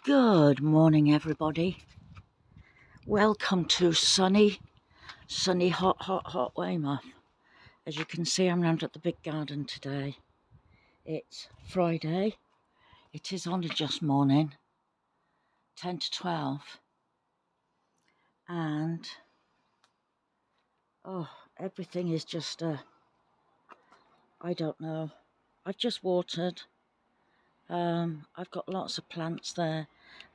Good morning, everybody. Welcome to sunny, hot Weymouth. As you can see, I'm round at the big garden today. It's Friday. It is only just morning, 10 to 12. And, everything is just, I don't know. I've just watered. I've got lots of plants there.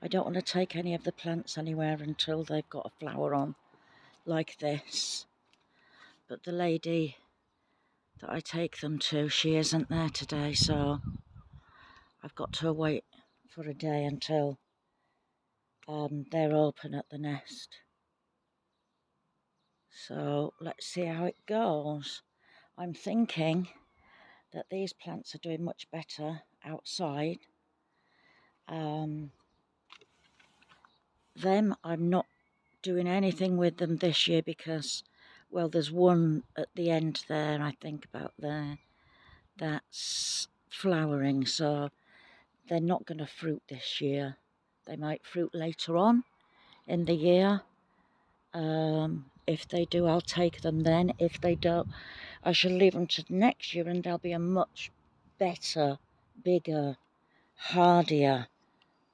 I don't want to take any of the plants anywhere until they've got a flower on, like this. But the lady that I take them to, she isn't there today, so I've got to wait for a day until they're open at the nest. So let's see how it goes. I'm thinking that these plants are doing much better outside. Them, I'm not doing anything with them this year because, well, there's one at the end there, I think about there, that's flowering, so they're not going to fruit this year. They might fruit later on in the year. If they do, I'll take them then. If they don't, I shall leave them to next year and they'll be a much better, bigger, hardier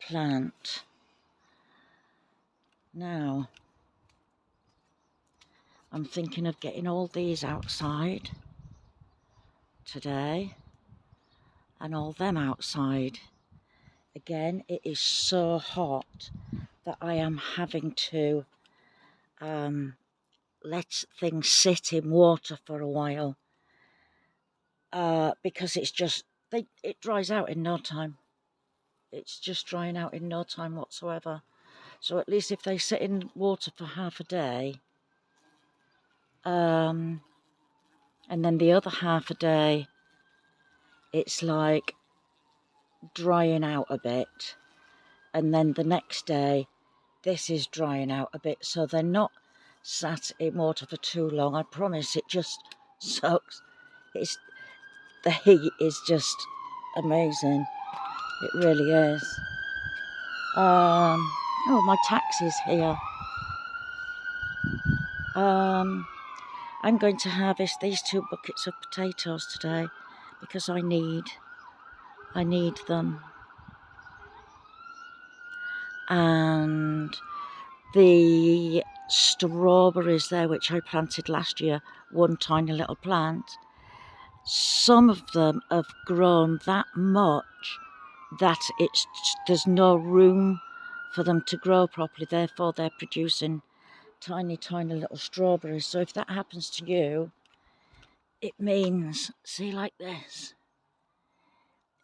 plant. Now, I'm thinking of getting all these outside today and all them outside. Again, it is so hot that I am having to let things sit in water for a while because it's just, it dries out in no time. It's just drying out in no time whatsoever. So at least if they sit in water for half a day, and then the other half a day, it's like drying out a bit. And then the next day, this is drying out a bit. So they're not sat in water for too long. I promise, it just sucks. The heat is just amazing. It really is. Oh, my taxi's here. I'm going to harvest these 2 buckets of potatoes today because I need them. And the strawberries there, which I planted last year, one tiny little plant, some of them have grown that much that there's no room for them to grow properly, therefore they're producing tiny little strawberries. So if that happens to you, it means, see, like this,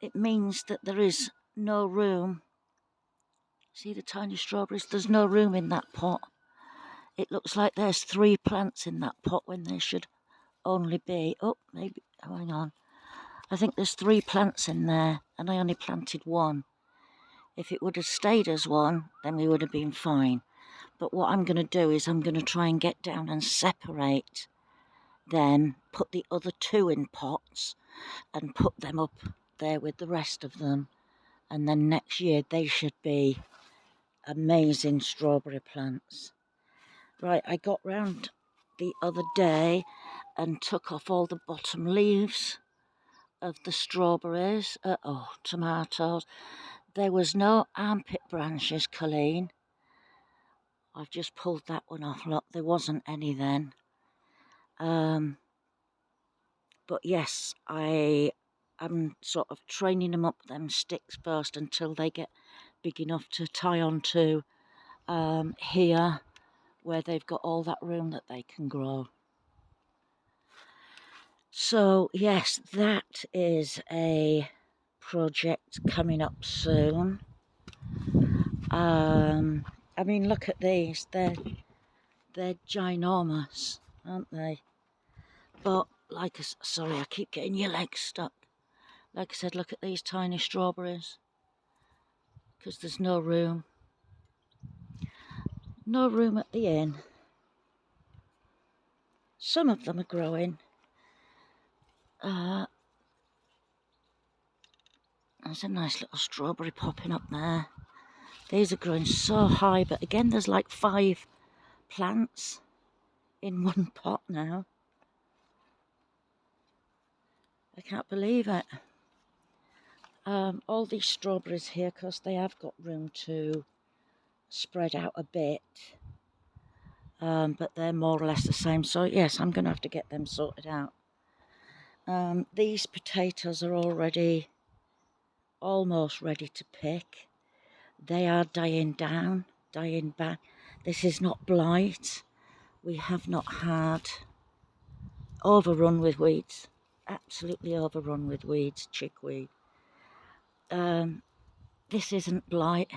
it means that there is no room. See the tiny strawberries? There's no room in that pot. It looks like there's 3 plants in that pot when there should only be, hang on, I think there's 3 plants in there and I only planted 1. If it would have stayed as 1, then we would have been fine. But what I'm going to do is I'm going to try and get down and separate them, put the other 2 in pots and put them up there with the rest of them. And then next year they should be amazing strawberry plants. Right, I got round the other day and took off all the bottom leaves of the strawberries, tomatoes. There was no armpit branches, Colleen. I've just pulled that one off. Look, there wasn't any then. But yes, I am sort of training them up them sticks first until they get big enough to tie onto here, where they've got all that room that they can grow. So yes, that is a project coming up soon. I mean, look at these. They're ginormous, aren't they? But sorry, I keep getting your legs stuck. Like I said, look at these tiny strawberries. Because there's no room. No room at the inn. Some of them are growing. There's a nice little strawberry popping up there. These are growing so high, but again, there's like 5 plants in one pot now. I can't believe it. All these strawberries here, because they have got room to spread out a bit, but they're more or less the same. So yes, I'm going to have to get them sorted out. These potatoes are already almost ready to pick. They are dying down, dying back. This is not blight. We have not had overrun with weeds. Absolutely overrun with weeds, chickweed. This isn't blight.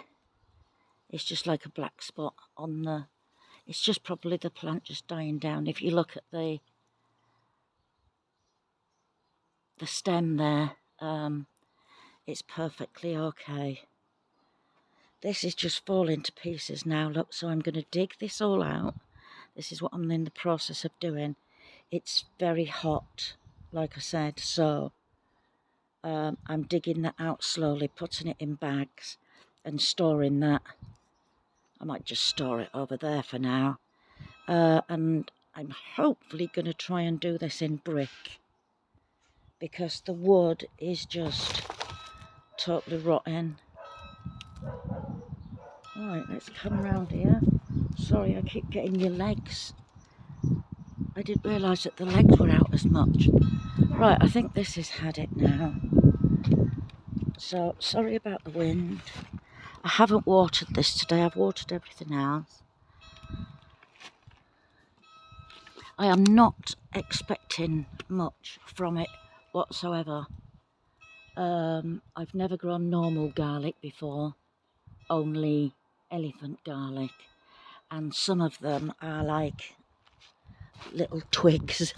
It's just like a black spot on the... It's just probably the plant just dying down. If you look at the stem there, it's perfectly okay. This is just falling to pieces now, look, so I'm going to dig this all out. This is what I'm in the process of doing. It's very hot, like I said, so I'm digging that out slowly, putting it in bags and storing that. I might just store it over there for now. And I'm hopefully going to try and do this in brick, because the wood is just totally rotten. Right, let's come round here. Sorry, I keep getting your legs. I didn't realise that the legs were out as much. Right, I think this has had it now. So, sorry about the wind. I haven't watered this today. I've watered everything else. I am not expecting much from it whatsoever. I've never grown normal garlic before, only elephant garlic, and some of them are like little twigs,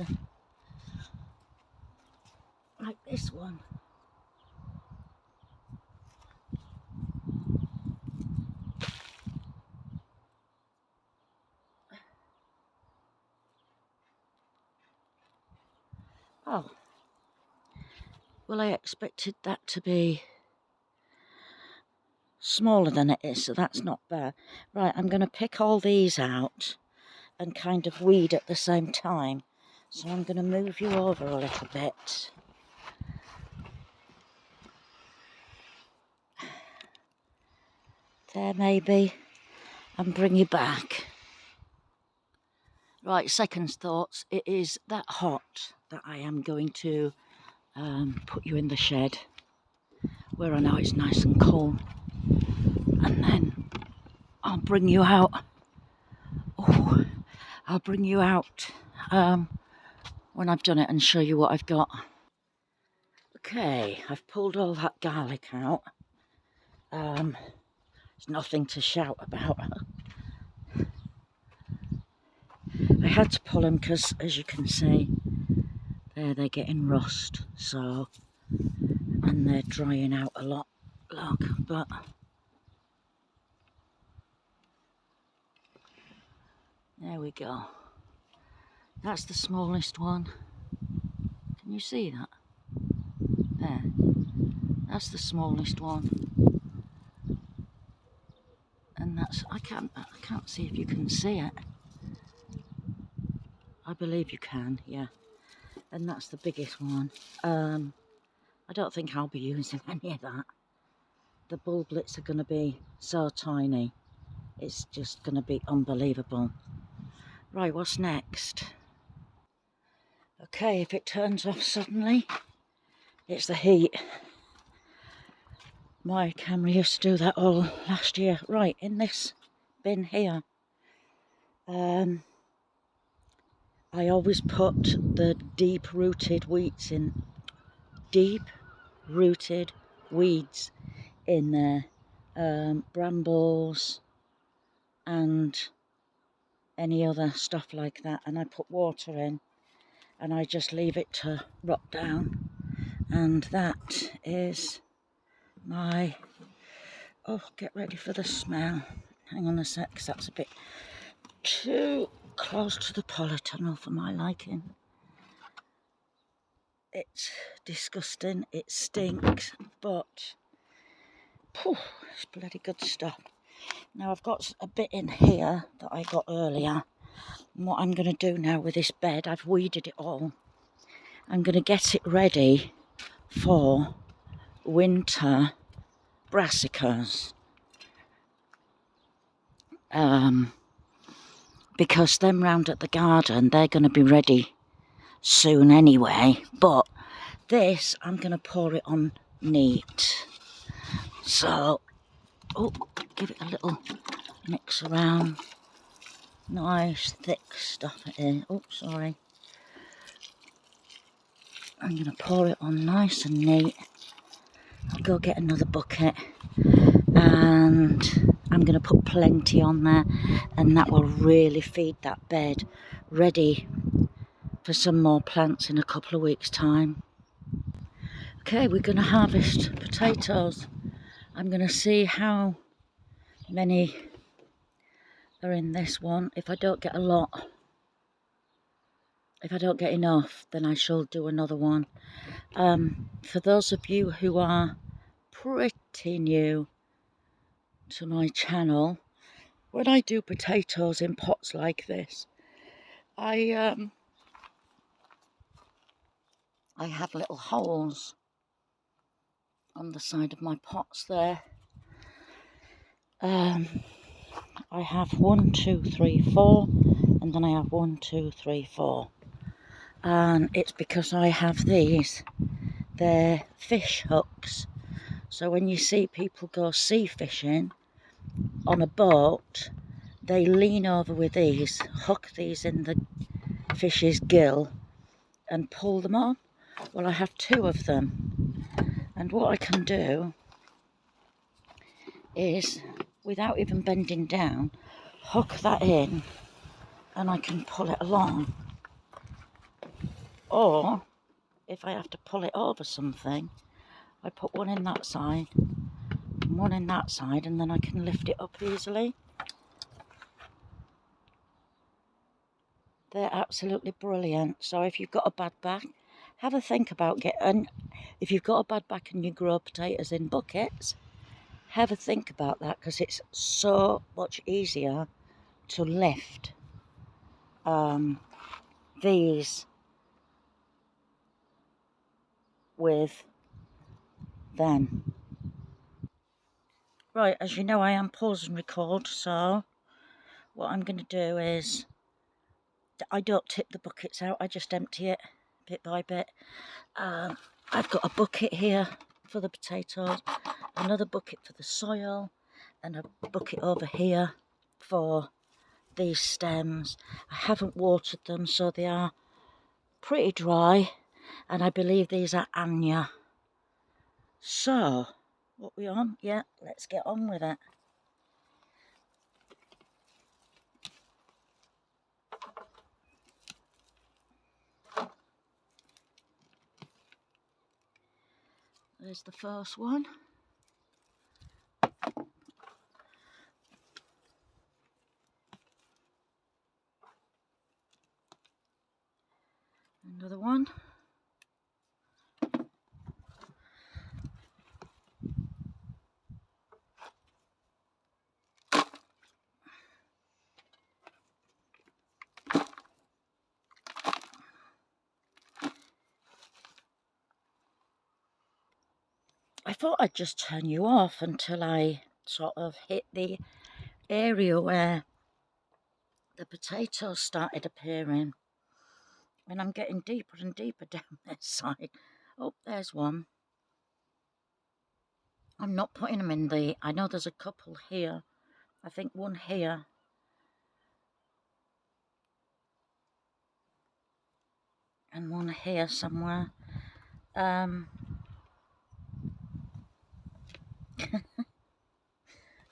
like this one. Oh, well, I expected that to be smaller than it is, so that's not bad. Right, I'm going to pick all these out and kind of weed at the same time. So I'm going to move you over a little bit. There maybe, and bring you back. Right, second thoughts. It is that hot that I am going to put you in the shed where I know it's nice and cool. And then I'll bring you out. Oh, I'll bring you out when I've done it and show you what I've got. Okay, I've pulled all that garlic out. There's nothing to shout about. I had to pull them because, as you can see, they're getting rust, so, and they're drying out a lot, look, but there we go. That's the smallest one. Can you see that? There. That's the smallest one. And that's, I can't see if you can see it. I believe you can, yeah. And that's the biggest one. I don't think I'll be using any of that. The bulblets are going to be so tiny. It's just going to be unbelievable. Right, what's next? Okay, if it turns off suddenly, it's the heat. My camera used to do that all last year. Right, in this bin here, I always put the deep-rooted weeds in. Deep-rooted weeds in there. Brambles and any other stuff like that. And I put water in and I just leave it to rot down. And that is my... Oh, get ready for the smell. Hang on a sec, because that's a bit too close to the polytunnel for my liking. It's disgusting, it stinks, but it's bloody good stuff. Now I've got a bit in here that I got earlier. And what I'm going to do now with this bed, I've weeded it all. I'm going to get it ready for winter brassicas. Because them round at the garden, they're going to be ready soon anyway. But this, I'm going to pour it on neat. So, oh, give it a little mix around. Nice thick stuff it is. Oh, sorry. I'm going to pour it on nice and neat. I'll go get another bucket. And I'm going to put plenty on there. And that will really feed that bed ready for some more plants in a couple of weeks' time. Okay, we're going to harvest potatoes. I'm going to see how many are in this one. If I don't get a lot, if I don't get enough, then I shall do another one. For those of you who are pretty new to my channel, when I do potatoes in pots like this, I have little holes on the side of my pots there. I have 1, 2, 3, 4, and then I have 1, 2, 3, 4. And it's because I have these. They're fish hooks. So when you see people go sea fishing on a boat, they lean over with these, hook these in the fish's gill and pull them on. Well, I have 2 of them. And what I can do is, without even bending down, hook that in and I can pull it along. Or, if I have to pull it over something, I put one in that side and one in that side, and then I can lift it up easily. They're absolutely brilliant. So if you've got a bad back, have a think about getting, if you've got a bad back and you grow potatoes in buckets, have a think about that, because it's so much easier to lift these with them. Right, as you know, I am pause and record, so what I'm going to do is, I don't tip the buckets out, I just empty it bit by bit. I've got a bucket here for the potatoes, another bucket for the soil, and a bucket over here for these stems. I haven't watered them, so they are pretty dry, and I believe these are Anya. So, what we on? Yeah, let's get on with it. There's the first one. Another one. I thought I'd just turn you off until I sort of hit the area where the potatoes started appearing. And I'm getting deeper and deeper down this side. Oh, there's one. I'm not putting them in the, I know there's a couple here. I think one here. And one here somewhere.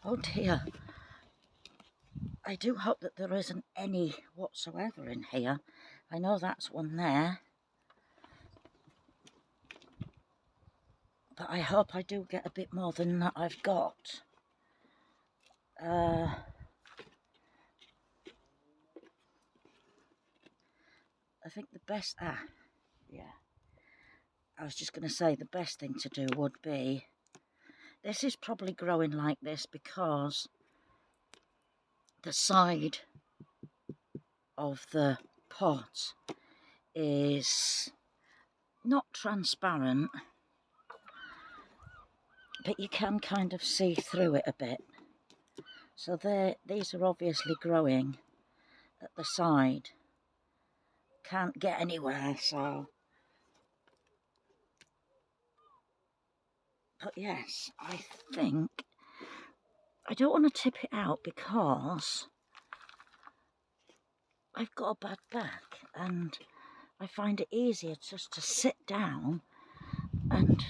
Oh dear. I do hope that there isn't any whatsoever in here. I know that's one there. But I hope I do get a bit more than that I've got. I think the best, yeah. I was just going to say the best thing to do would be, this is probably growing like this because the side of the pot is not transparent, but you can kind of see through it a bit. So these are obviously growing at the side. Can't get anywhere, so. But yes, I think I don't want to tip it out because I've got a bad back and I find it easier just to sit down and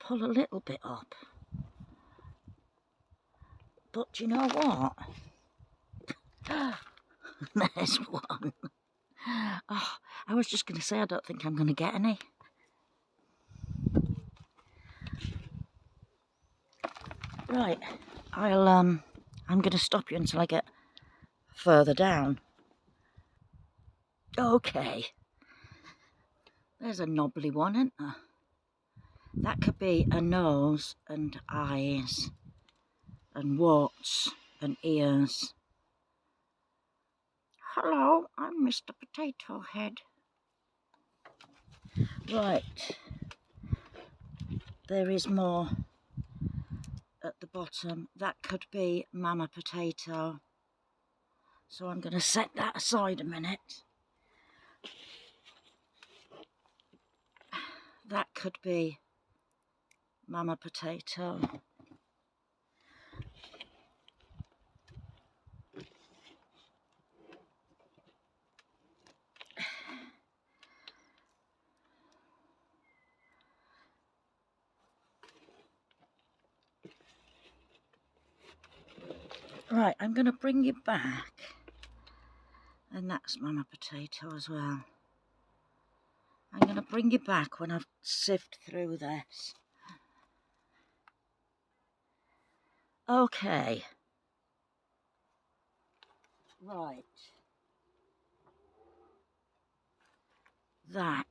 pull a little bit up. But do you know what? There's one. Oh, I was just going to say I don't think I'm going to get any. Right, I'm going to stop you until I get further down. Okay. There's a knobbly one, isn't there? That could be a nose and eyes and warts and ears. Hello, I'm Mr. Potato Head. Right, there is more at the bottom. That could be Mama Potato. So I'm going to set that aside a minute. That could be Mama Potato. Right, I'm going to bring you back. And that's Mama Potato as well. I'm going to bring you back when I've sifted through this. Okay. Right. That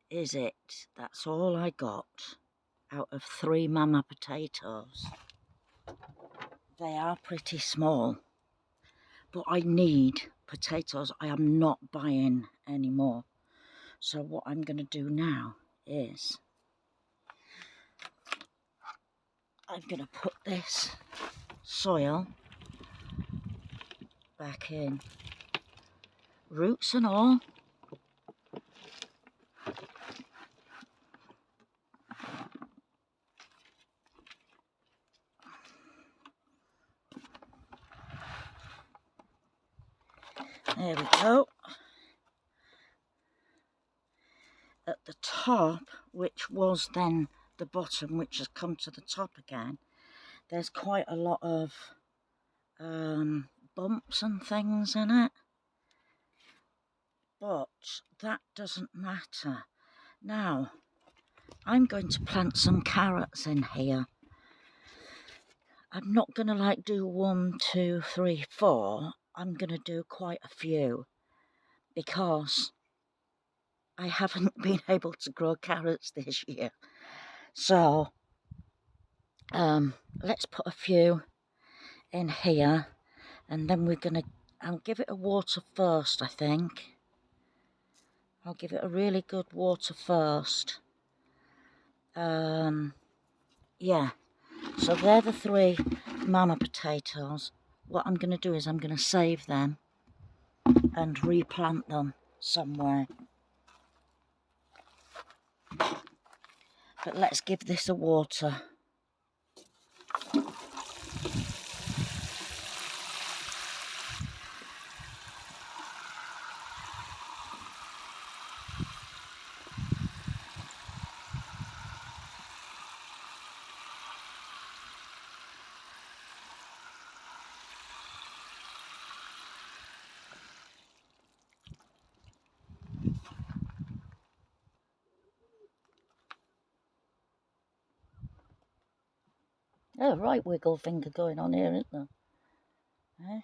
is it. That's all I got out of 3 Mama Potatoes. They are pretty small, but I need potatoes. I am not buying any more. So what I'm going to do now is I'm going to put this soil back in, roots and all. There we go. At the top, which was then the bottom, which has come to the top again, there's quite a lot of bumps and things in it. But that doesn't matter. Now, I'm going to plant some carrots in here. I'm not going to do 1, 2, 3, 4. I'm going to do quite a few because I haven't been able to grow carrots this year. So, let's put a few in here and then I'll give it a water first, I think. I'll give it a really good water first. Yeah. So they're the 3 Mama Potatoes. What I'm going to do is I'm going to save them and replant them somewhere. But let's give this a water. Oh, right wiggle finger going on here, isn't there? Eh?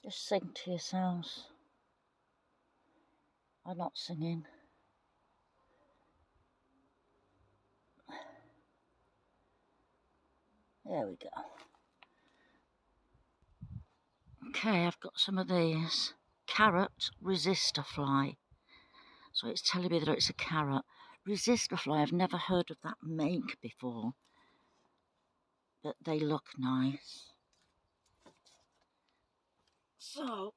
Just sing to yourselves. I'm not singing. There we go. Okay, I've got some of these. Carrot resistor fly. So it's telling me that it's a carrot. Resistor fly, I've never heard of that make before. But they look nice. So,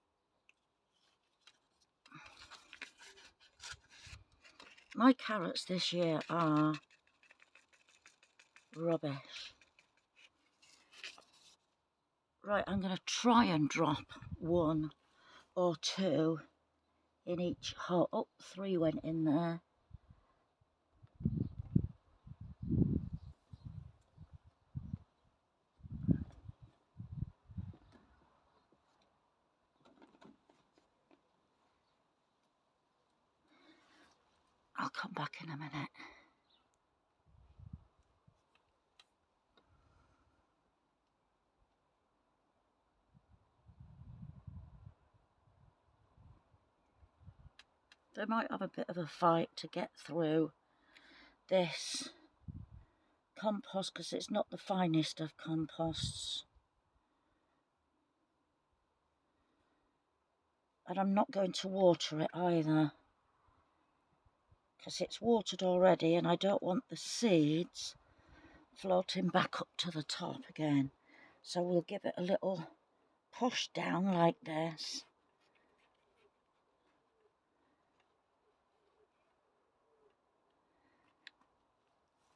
my carrots this year are rubbish. Right, I'm going to try and drop 1 or 2 in each hole. Oh, 3 went in there. I'll come back in a minute. They might have a bit of a fight to get through this compost because it's not the finest of composts. And I'm not going to water it either because it's watered already and I don't want the seeds floating back up to the top again. So we'll give it a little push down like this.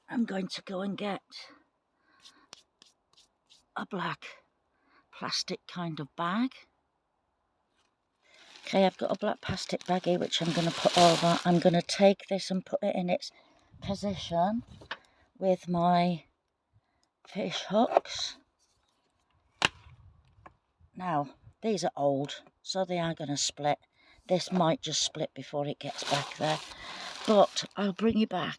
I'm going to go and get a black plastic kind of bag. Okay, I've got a black plastic bag here which I'm going to put over. I'm going to take this and put it in its position with my fish hooks. Now, these are old, so they are going to split. This might just split before it gets back there, but I'll bring you back.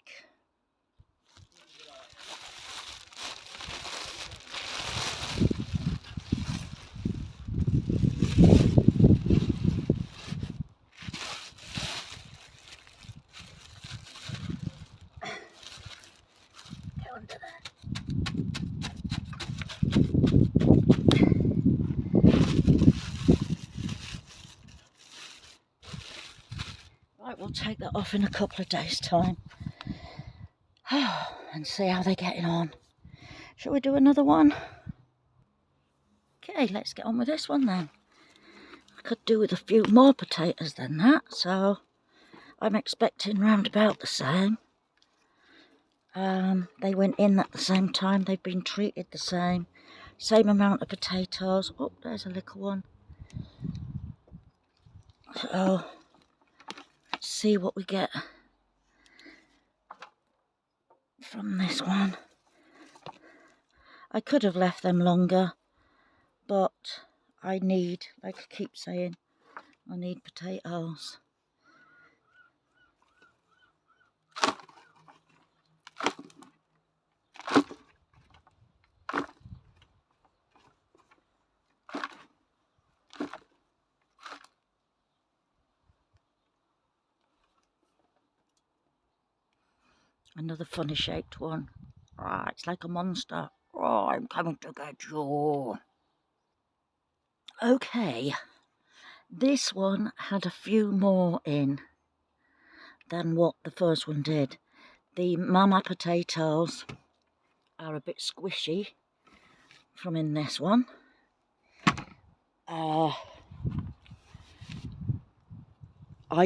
Get under there. Right, we'll take that off in a couple of days' time and see how they're getting on. Shall we do another one? Okay, let's get on with this one then. I could do with a few more potatoes than that, so I'm expecting round about the same. They went in at the same time, they've been treated the same amount of potatoes. Oh, there's a little one. So, let's see what we get from this one. I could have left them longer, but I need, like I keep saying, I need potatoes. Another funny shaped one. Ah, it's like a monster. Oh, I'm coming to get you. Okay, this one had a few more in than what the first one did. The mama potatoes are a bit squishy from in this one. I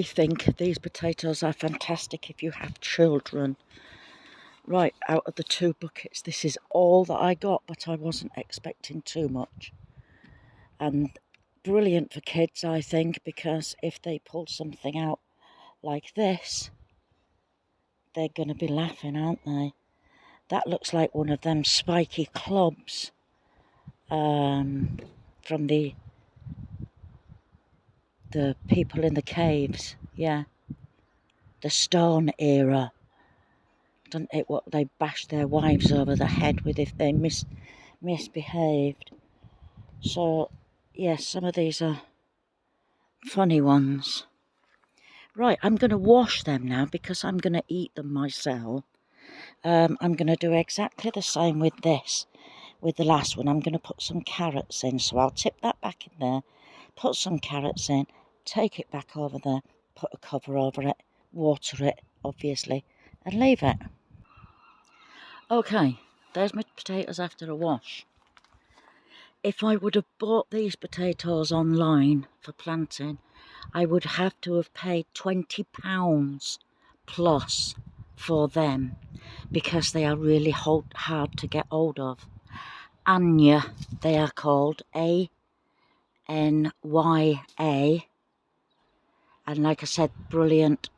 think these potatoes are fantastic if you have children. Right, out of the 2 buckets, this is all that I got, but I wasn't expecting too much. And brilliant for kids, I think, because if they pull something out like this, they're going to be laughing, aren't they? That looks like one of them spiky clubs from the people in the caves, yeah. The stone era. Don't it what they bashed their wives over the head with if they misbehaved. So, yes, some of these are funny ones. Right, I'm going to wash them now because I'm going to eat them myself. I'm going to do exactly the same with this, with the last one. I'm going to put some carrots in, so I'll tip that back in there, put some carrots in, take it back over there, put a cover over it, water it, obviously, and leave it. Okay, there's my potatoes after a wash. If I would have bought these potatoes online for planting, I would have to have paid £20 plus for them because they are really hard to get hold of. Anya, they are called, Anya, and like I said, brilliant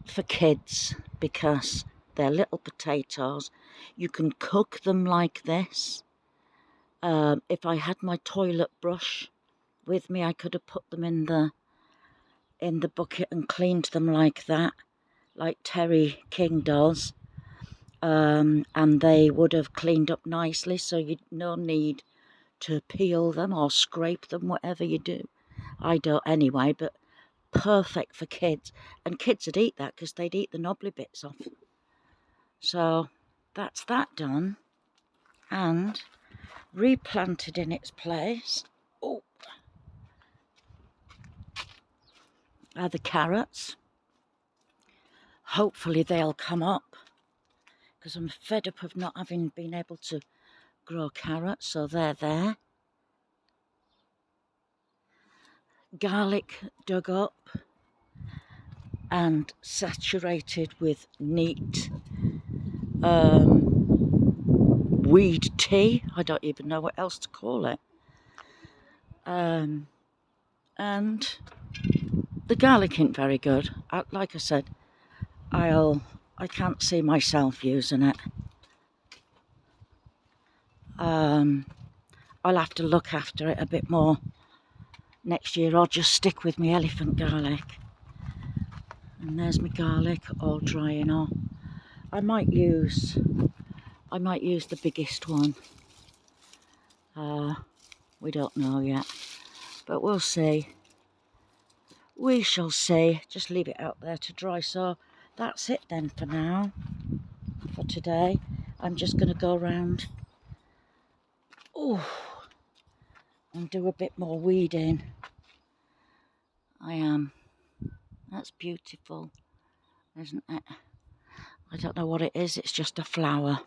for kids because they're little potatoes. You can cook them like this. If I had my toilet brush with me, I could have put them in the bucket and cleaned them like that, like Terry King does, and they would have cleaned up nicely, so you'd no need to peel them or scrape them, whatever you do. I don't anyway, but perfect for kids, and kids would eat that because they'd eat the knobbly bits off. So that's that done and replanted in its place. Oh, are the carrots. Hopefully they'll come up because I'm fed up of not having been able to grow carrots, so they're there. Garlic dug up and saturated with neat weed tea. I don't even know what else to call it. And the garlic ain't very good. Like I said, I can't see myself using it. I'll have to look after it a bit more next year, or just stick with my elephant garlic. And there's my garlic all drying off. I might use the biggest one. We don't know yet, but we'll see. We shall see. Just leave it out there to dry. So that's it then for now, for today. I'm just going to go around and do a bit more weeding. I am. That's beautiful, isn't it? I don't know what it is. It's just a flower.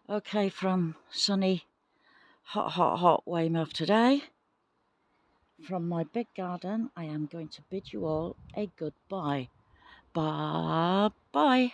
Okay, from sunny, hot Weymouth today, from my big garden, I am going to bid you all a goodbye. Bye-bye.